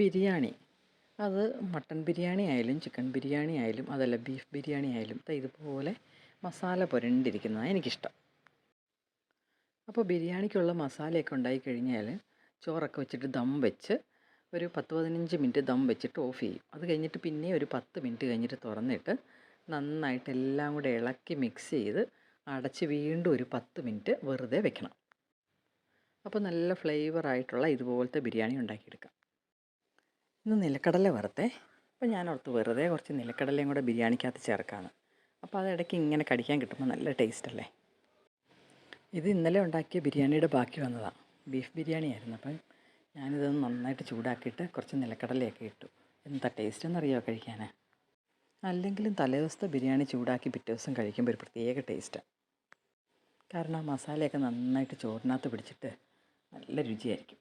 ബിരിയാണി അത് മട്ടൺ ബിരിയാണി ആയാലും ചിക്കൻ ബിരിയാണി ആയാലും അതല്ല ബീഫ് ബിരിയാണി ആയാലും ഇതുപോലെ മസാല പുരണ്ടിരിക്കുന്നതാണ് എനിക്കിഷ്ടം. അപ്പോൾ ബിരിയാണിക്കുള്ള മസാലയൊക്കെ ഉണ്ടായി കഴിഞ്ഞാൽ ചോറൊക്കെ വെച്ചിട്ട് ദം വെച്ച് ഒരു 10-15 മിനിറ്റ് ദം വെച്ചിട്ട് ഓഫ് ചെയ്യും. അത് കഴിഞ്ഞിട്ട് പിന്നെ ഒരു 10 മിനിറ്റ് കഴിഞ്ഞിട്ട് തുറന്നിട്ട് നന്നായിട്ട് എല്ലാം കൂടെ ഇളക്കി മിക്സ് ചെയ്ത് അടച്ച് വീണ്ടും ഒരു 10 മിനിറ്റ് വെറുതെ വെക്കണം. അപ്പോൾ നല്ല ഫ്ലേവറായിട്ടുള്ള ഇതുപോലത്തെ ബിരിയാണി ഉണ്ടാക്കിയെടുക്കാം. ഇന്ന് നിലക്കടല വറുത്തേ. അപ്പോൾ ഞാൻ ഓർത്ത് വെറുതെ കുറച്ച് നിലക്കടലയും കൂടെ ബിരിയാണിക്കകത്ത് ചേർക്കാമെന്ന്. അപ്പോൾ അത് ഇടയ്ക്ക് ഇങ്ങനെ കടിക്കാൻ കിട്ടുമ്പോൾ നല്ല ടേസ്റ്റല്ലേ. ഇത് ഇന്നലെ ഉണ്ടാക്കിയ ബിരിയാണിയുടെ ബാക്കി വന്നതാണ്. ബീഫ് ബിരിയാണി ആയിരുന്നു. അപ്പം ഞാനിതൊന്ന് നന്നായിട്ട് ചൂടാക്കിയിട്ട് കുറച്ച് നിലക്കടലയൊക്കെ ഇട്ടു. എന്താ ടേസ്റ്റ് എന്നറിയാമോ കഴിക്കാൻ? അല്ലെങ്കിലും തലേദിവസത്തെ ബിരിയാണി ചൂടാക്കി പിറ്റേ ദിവസം കഴിക്കുമ്പോൾ ഒരു പ്രത്യേക ടേസ്റ്റാണ്. കാരണം ആ മസാലയൊക്കെ നന്നായിട്ട് ചോറിനകത്ത് പിടിച്ചിട്ട് നല്ല രുചിയായിരിക്കും.